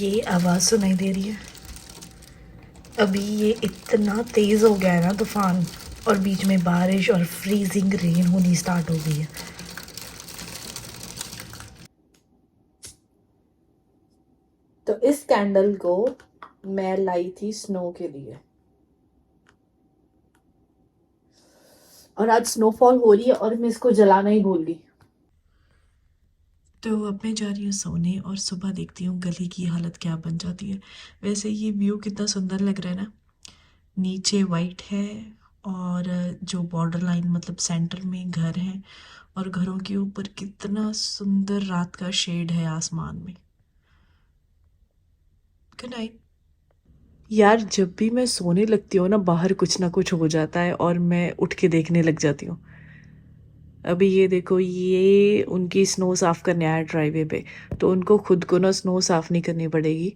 ये आवाज़ सुनाई दे रही है। अभी ये इतना तेज़ हो गया है ना तूफान, और बीच में बारिश और फ्रीजिंग रेन होनी स्टार्ट हो गई है। तो इस कैंडल को मैं लाई थी स्नो के लिए, और आज स्नोफॉल हो रही है और मैं इसको जलाना ही भूल गई। तो अब मैं जा रही हूँ सोने और सुबह देखती हूँ गली की हालत क्या बन जाती है। वैसे ये व्यू कितना सुंदर लग रहा है ना, नीचे वाइट है और जो बॉर्डर लाइन मतलब सेंटर में घर है, और घरों के ऊपर कितना सुंदर रात का शेड है आसमान में। Good night. यार जब भी मैं सोने लगती हूँ ना, बाहर कुछ ना कुछ हो जाता है और मैं उठ के देखने लग जाती हूँ। अभी ये देखो, ये उनकी स्नो साफ करने आया ड्राईवे पे, तो उनको खुद को ना स्नो साफ नहीं करनी पड़ेगी,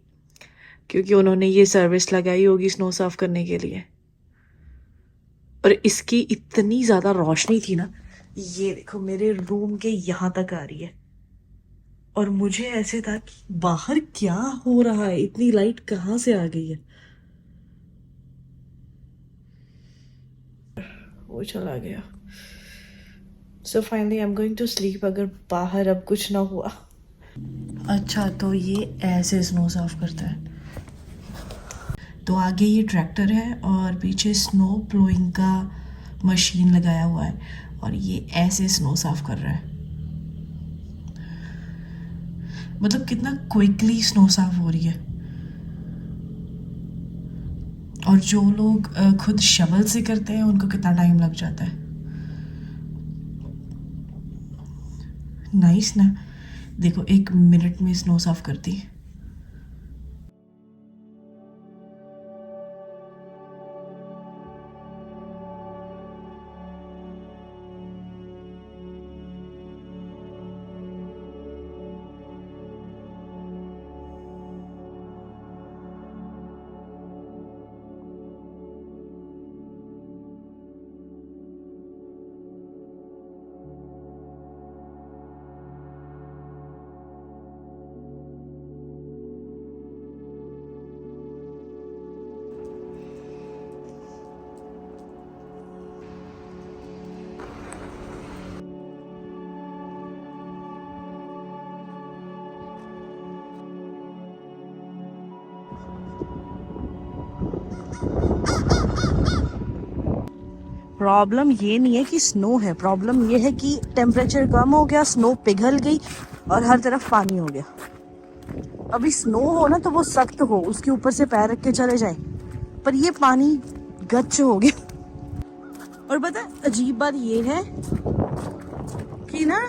क्योंकि उन्होंने ये सर्विस लगाई होगी स्नो साफ करने के लिए। और इसकी इतनी ज़्यादा रोशनी थी ना, ये देखो मेरे रूम के यहाँ तक आ रही है, और मुझे ऐसे था कि बाहर क्या हो रहा है, इतनी लाइट कहाँ से आ गई है। वो चला गया। So finally I am going to sleep, अगर बाहर अब कुछ ना हुआ। अच्छा, तो ये ऐसे स्नो साफ करता है। तो आगे ये ट्रैक्टर है और पीछे स्नो प्लोइंग का मशीन लगाया हुआ है, और ये ऐसे स्नो साफ कर रहा है। मतलब कितना क्विकली स्नो साफ हो रही है। और जो लोग खुद शवल से करते हैं उनको कितना टाइम लग जाता है। नाइस ना, देखो 1 मिनट में स्नो साफ करती। प्रॉब्लम ये नहीं है कि स्नो है, प्रॉब्लम ये है कि टेम्परेचर कम हो गया, स्नो पिघल गई और हर तरफ पानी हो गया। अभी स्नो हो ना तो वो सख्त हो, उसके ऊपर से पैर रख के चले जाए, पर ये पानी गच्च हो गया। और पता है अजीब बात ये है कि ना,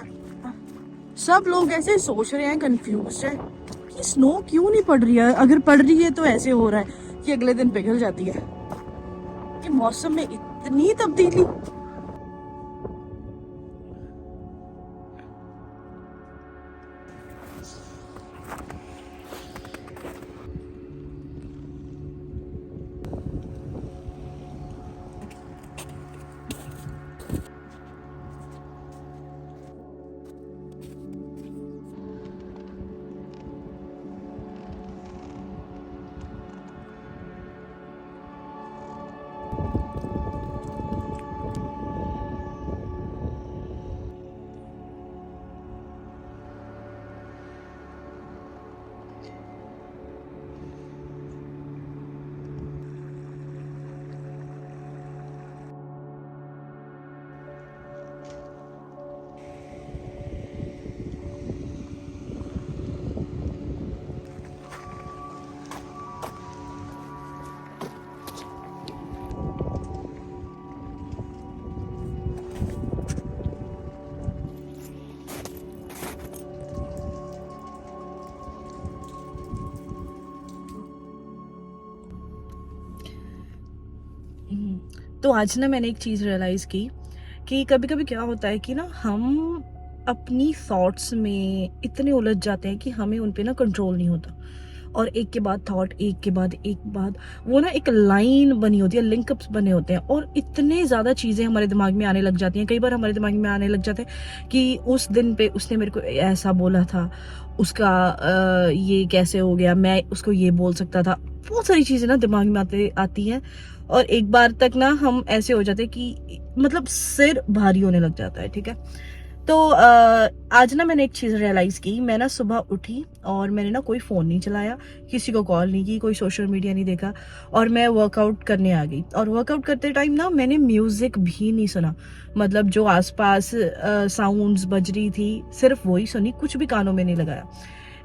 सब लोग ऐसे सोच रहे हैं, कंफ्यूज है कि स्नो क्यों नहीं पड़ रही है। अगर पड़ रही है तो ऐसे हो रहा है कि अगले दिन पिघल जाती है, कि मौसम में इतनी तब्दीली। तो आज ना मैंने एक चीज़ रियलाइज़ की कि कभी कभी क्या होता है कि ना हम अपनी थॉट्स में इतने उलझ जाते हैं कि हमें उन पे ना कंट्रोल नहीं होता। और एक के बाद थॉट, एक के बाद एक बात, वो ना एक लाइन बनी होती है, लिंकअप्स बने होते हैं और इतने ज़्यादा चीज़ें हमारे दिमाग में आने लग जाती हैं। कई बार हमारे दिमाग में आने लग जाते हैं कि उस दिन पे उसने मेरे को ऐसा बोला था, उसका ये कैसे हो गया, मैं उसको ये बोल सकता था। बहुत सारी चीज़ें ना दिमाग में आती हैं और एक बार तक ना हम ऐसे हो जाते हैं कि मतलब सिर भारी होने लग जाता है। ठीक है, तो आज ना मैंने एक चीज़ रियलाइज़ की। मैं ना सुबह उठी और मैंने ना कोई फ़ोन नहीं चलाया, किसी को कॉल नहीं की, कोई सोशल मीडिया नहीं देखा और मैं वर्कआउट करने आ गई। और वर्कआउट करते टाइम ना मैंने म्यूज़िक भी नहीं सुना, मतलब जो आसपास साउंड्स बज रही थी सिर्फ वही सुनी, कुछ भी कानों में नहीं लगाया।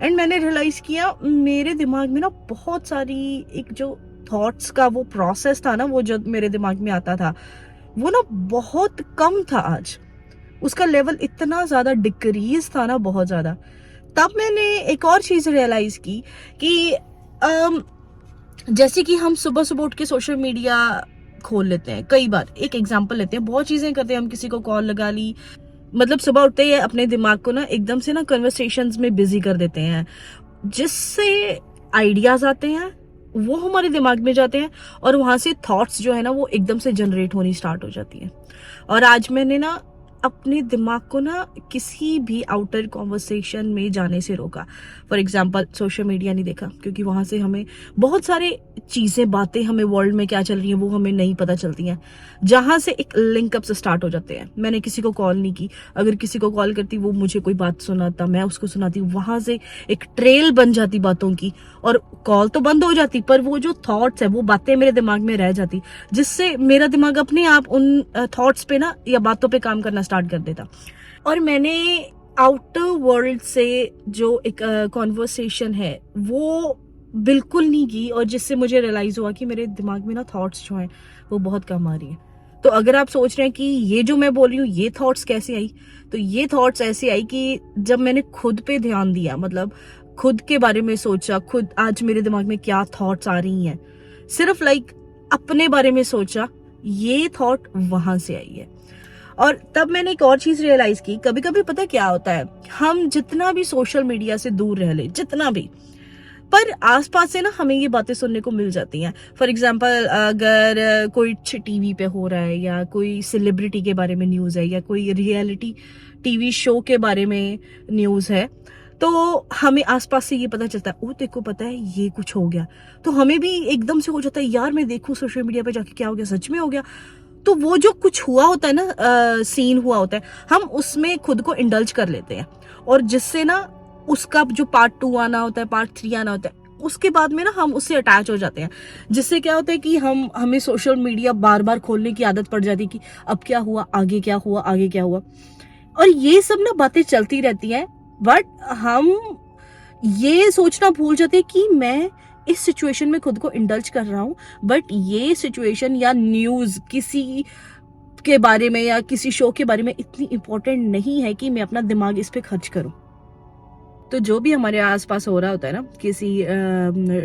एंड मैंने रियलाइज़ किया मेरे दिमाग में ना बहुत सारी एक जो थॉट्स का वो प्रोसेस था ना, वो जो मेरे दिमाग में आता था वो ना बहुत कम था आज। उसका लेवल इतना ज़्यादा डिक्रीज था ना, बहुत ज़्यादा। तब मैंने एक और चीज़ रियलाइज़ की कि जैसे कि हम सुबह सुबह उठ के सोशल मीडिया खोल लेते हैं। कई बार एक एग्जांपल लेते हैं, बहुत चीज़ें करते हैं हम, किसी को कॉल लगा ली, मतलब सुबह उठते ही अपने दिमाग को ना एकदम से ना कन्वर्सेशंस में बिजी कर देते हैं, जिससे आइडियाज आते हैं, वो हमारे दिमाग में जाते हैं और वहां से थॉट्स जो है ना वो एकदम से जनरेट होनी स्टार्ट हो जाती है। और आज मैंने ना अपने दिमाग को ना किसी भी आउटर कॉन्वर्सेशन में जाने से रोका। फॉर एग्जाम्पल सोशल मीडिया नहीं देखा, क्योंकि वहां से हमें बहुत सारे चीजें, बातें, हमें वर्ल्ड में क्या चल रही है वो हमें नहीं पता चलती हैं, जहां से एक लिंकअप से स्टार्ट हो जाते हैं। मैंने किसी को कॉल नहीं की, अगर किसी को कॉल करती वो मुझे कोई बात सुनाता, मैं उसको सुनाती, वहां से एक ट्रेल बन जाती बातों की और कॉल तो बंद हो जाती, पर वो जो थॉट्स है, वो बातें मेरे दिमाग में रह जाती, जिससे मेरा दिमाग अपने आप उन थॉट्स पे ना या बातों पे काम करना स्टार्ट कर देता। और मैंने आउटर वर्ल्ड से जो एक कॉन्वर्सेशन है वो बिल्कुल नहीं की, और जिससे मुझे रियलाइज हुआ कि मेरे दिमाग में ना थॉट्स जो हैं वो बहुत कम आ रही है। तो अगर आप सोच रहे हैं कि ये जो मैं बोल रही हूँ ये थॉट्स कैसे आई, तो ये थॉट्स ऐसे आई कि जब मैंने खुद पे ध्यान दिया, मतलब खुद के बारे में सोचा, खुद आज मेरे दिमाग में क्या थॉट्स आ रही हैं, सिर्फ अपने बारे में सोचा, ये थॉट वहां से आई है। और तब मैंने एक और चीज रियलाइज की, कभी कभी पता क्या होता है, हम जितना भी सोशल मीडिया से दूर रह ले, जितना भी, पर आसपास से ना हमें ये बातें सुनने को मिल जाती हैं। फॉर एग्जाम्पल अगर कोई टीवी पे हो रहा है या कोई सेलिब्रिटी के बारे में न्यूज है या कोई रियलिटी टीवी शो के बारे में न्यूज है, तो हमें आसपास से ये पता चलता है, ओ देखो पता है ये कुछ हो गया, तो हमें भी एकदम से हो जाता है यार मैं देखूं सोशल मीडिया पे जाके क्या हो गया, सच में हो गया। तो वो जो कुछ हुआ होता है ना, सीन हुआ होता है, हम उसमें खुद को इंडल्ज कर लेते हैं, और जिससे ना उसका जो पार्ट 2 आना होता है, पार्ट 3 आना होता है, उसके बाद में ना हम उससे अटैच हो जाते हैं, जिससे क्या होता है कि हमें सोशल मीडिया बार बार खोलने की आदत पड़ जाती है कि अब क्या हुआ, आगे क्या हुआ, आगे क्या हुआ। और ये सब ना बातें चलती रहती हैं, बट हम ये सोचना भूल जाते हैं कि मैं इस सिचुएशन में खुद को इंडल्ज कर रहा हूं, बट ये सिचुएशन या न्यूज किसी के बारे में या किसी शो के बारे में इतनी इंपॉर्टेंट नहीं है कि मैं अपना दिमाग इस पे खर्च करूं। तो जो भी हमारे आसपास हो रहा होता है ना, किसी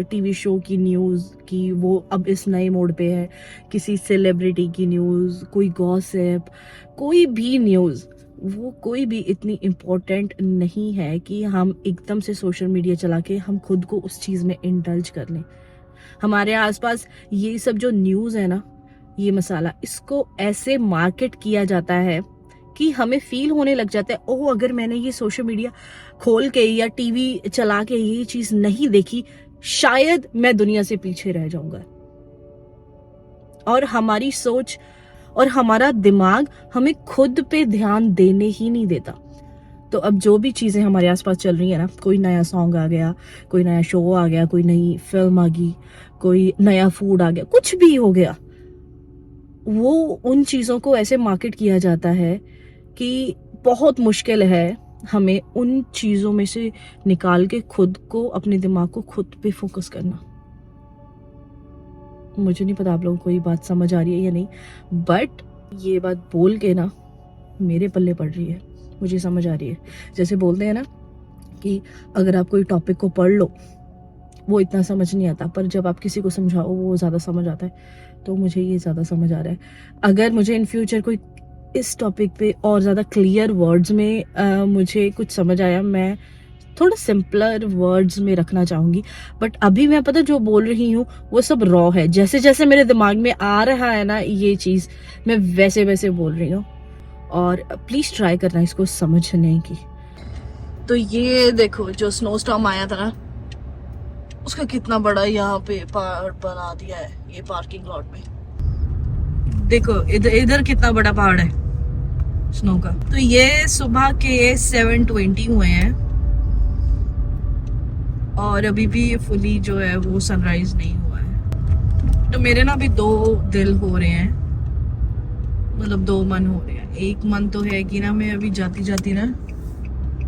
टीवी शो की न्यूज की, वो अब इस नए मोड पे है, किसी सेलिब्रिटी की न्यूज, कोई गॉसिप, कोई भी न्यूज, वो कोई भी इतनी इम्पोर्टेंट नहीं है कि हम एकदम से सोशल मीडिया चला के हम खुद को उस चीज में इंडल्ज कर लें। हमारे आसपास ये सब जो न्यूज है ना, ये मसाला, इसको ऐसे मार्केट किया जाता है कि हमें फील होने लग जाता है, ओह अगर मैंने ये सोशल मीडिया खोल के या टीवी चला के ये चीज नहीं देखी, शायद मैं दुनिया से पीछे रह जाऊंगा। और हमारी सोच और हमारा दिमाग हमें खुद पे ध्यान देने ही नहीं देता। तो अब जो भी चीजें हमारे आसपास चल रही है ना, कोई नया सॉन्ग आ गया, कोई नया शो आ गया, कोई नई फिल्म आ गई, कोई नया फूड आ गया, कुछ भी हो गया, वो उन चीजों को ऐसे मार्केट किया जाता है कि बहुत मुश्किल है हमें उन चीजों में से निकाल के खुद को, अपने दिमाग को खुद पे फोकस करना। मुझे नहीं पता आप लोगों को ये बात समझ आ रही है या नहीं, बट ये बात बोल के ना मेरे पल्ले पड़ रही है, मुझे समझ आ रही है। जैसे बोलते हैं ना कि अगर आप कोई टॉपिक को पढ़ लो वो इतना समझ नहीं आता, पर जब आप किसी को समझाओ वो ज़्यादा समझ आता है। तो मुझे ये ज़्यादा समझ आ रहा है। अगर मुझे इन फ्यूचर कोई इस टॉपिक पे और ज़्यादा क्लियर वर्ड्स में मुझे कुछ समझ आया, मैं थोड़ा सिंपलर वर्ड्स में रखना चाहूंगी। बट अभी मैं पता जो बोल रही हूँ वो सब रॉ है, जैसे जैसे मेरे दिमाग में आ रहा है ना ये चीज, मैं वैसे वैसे बोल रही हूँ। और प्लीज ट्राई करना इसको समझने की। तो ये देखो जो स्नो स्टॉर्म आया था ना, उसका कितना बड़ा यहाँ पे पहाड़ बना दिया है ये पार्किंग लॉट में। देखो इधर इधर कितना बड़ा पहाड़ है स्नो का। तो ये सुबह के 7:20 हुए हैं और अभी भी फुली जो है वो सनराइज नहीं हुआ है। तो मेरे ना अभी दो दिल हो रहे हैं, मतलब दो मन हो रहे हैं। एक मन तो है कि ना मैं अभी जाती जाती ना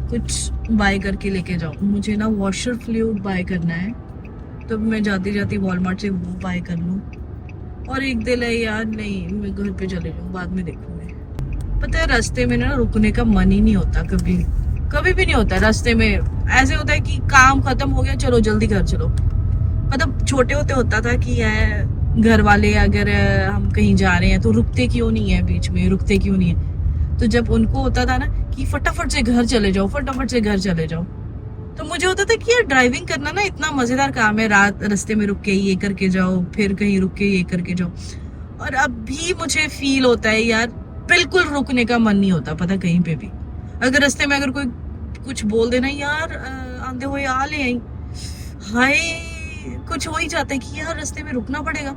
कुछ बाय करके लेके जाऊं। मुझे ना वॉशर फ्लूइड बाय करना है, तो मैं जाती जाती वॉलमार्ट से वो बाय कर लूं। और एक दिल है यार नहीं मैं घर पे चले जाऊं, बाद में देखूंगी। पता है रास्ते में ना रुकने का मन ही नहीं होता, कभी कभी भी नहीं होता। रास्ते में ऐसे होता है कि काम खत्म हो गया, चलो जल्दी घर चलो। मतलब छोटे होते होता था कि यार घर वाले अगर हम कहीं जा रहे हैं तो रुकते क्यों नहीं है, बीच में रुकते क्यों नहीं है। तो जब उनको होता था ना कि फटाफट से घर चले जाओ, फटाफट से घर चले जाओ, तो मुझे होता था कि यार ड्राइविंग करना ना इतना मजेदार काम है। रात रास्ते में रुक के ये करके जाओ, फिर कहीं रुक के ये करके जाओ। और अब भी मुझे फील होता है यार बिल्कुल रुकने का मन नहीं होता, पता कहीं पे भी। अगर रास्ते में अगर कोई कुछ बोल देना यार आंधे हुए आ ले आई, हाय कुछ हो ही जाता है कि यार रास्ते में रुकना पड़ेगा।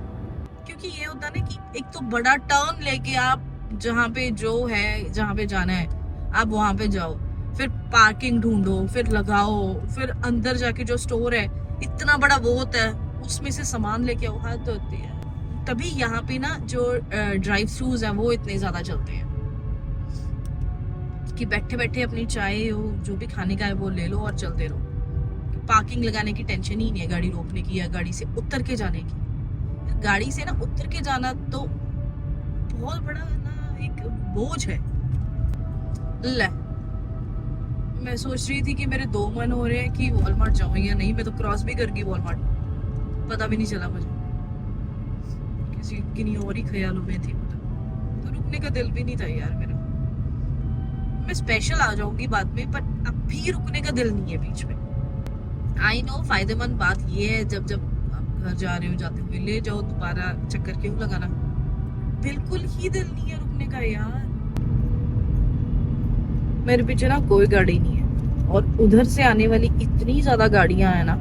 क्योंकि ये होता है ना कि एक तो बड़ा टर्न लेके आप जहाँ पे जो है जहाँ पे जाना है आप वहां पे जाओ, फिर पार्किंग ढूंढो, फिर लगाओ, फिर अंदर जाके जो स्टोर है इतना बड़ा वो होता है, उसमें से सामान लेके आओ, हद होती है। तभी यहाँ पे ना जो ड्राइव थ्रूज है वो इतने ज्यादा चलते हैं कि बैठे बैठे अपनी चाय हो जो भी खाने का है वो ले लो और चलते रहो। पार्किंग लगाने की टेंशन ही नहीं है, गाड़ी रोकने की या गाड़ी से उतर के जाने की। गाड़ी से ना उतर के जाना तो बहुत बड़ा ना एक बोझ है। ले मैं सोच रही थी कि मेरे दो मन हो रहे हैं कि वॉलमार्ट जाऊं या नहीं। मैं तो क्रॉस भी कर गई वॉलमार्ट, पता भी नहीं चला मुझे, किसी किन्हीं और ही ख्यालों में थी। तो रुकने का दिल भी नहीं था यार मेरा। मैं स्पेशल आ जाऊंगी बाद में, पर अभी रुकने का दिल नहीं है बीच में। आई नो फायदेमंद बात ये है जब जब आप घर जा रहे हो जाते हुए ले जाओ, दोबारा चक्कर क्यों लगाना। बिल्कुल ही दिल नहीं है रुकने का यार। मेरे पीछे ना कोई गाड़ी नहीं है और उधर से आने वाली इतनी ज्यादा गाड़ियां हैं ना,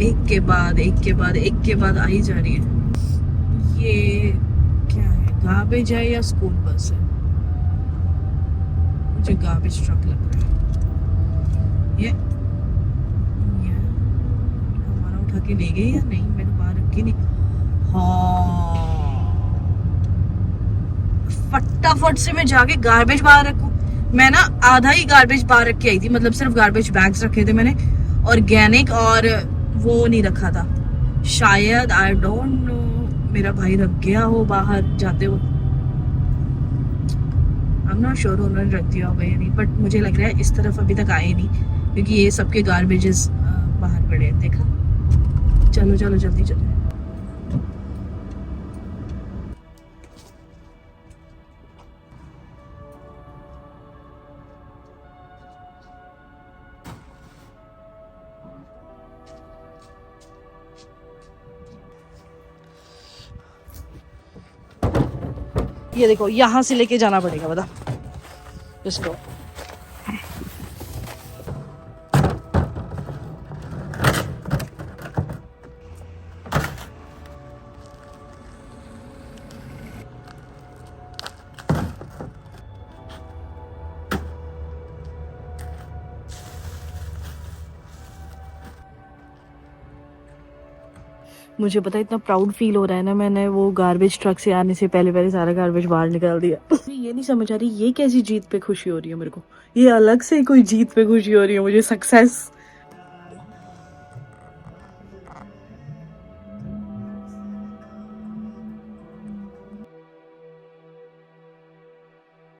एक के बाद एक के बाद एक के बाद आई जा रही है। ये क्या है, गार्बेज है या स्कूल बस है? मुझे गार्बेज ट्रक लग रहा है। ये हमारा उठा के ले गए या नहीं, मैं तो बाहर रख के नहीं। हाँ फटाफट से मैं जाके गार्बेज बाहर रखूं। मैं ना आधा ही गार्बेज बाहर रख के आई थी, मतलब सिर्फ गार्बेज बैग्स रखे थे मैंने, ऑर्गेनिक और वो नहीं रखा था शायद, आई डोंट नो। मेरा भाई रख गया हो बाहर जाते हो, आई एम नॉट श्योर उन्होंने रख दिया होगा या नहीं, बट मुझे लग रहा है इस तरफ अभी तक आए नहीं क्योंकि ये सबके गार्बेजेस बाहर पड़े हैं। देखा, चलो चलो जल्दी चलो। ये देखो यहाँ से लेके जाना पड़ेगा, बता इसको। मुझे पता है इतना प्राउड फील हो रहा है ना, मैंने वो गार्बेज ट्रक से आने से पहले पहले सारा गार्बेज बाहर निकाल दिया। ये नहीं समझ आ रही ये कैसी जीत पे खुशी हो रही है मेरे को। ये अलग से कोई जीत पे खुशी हो रही है मुझे, सक्सेस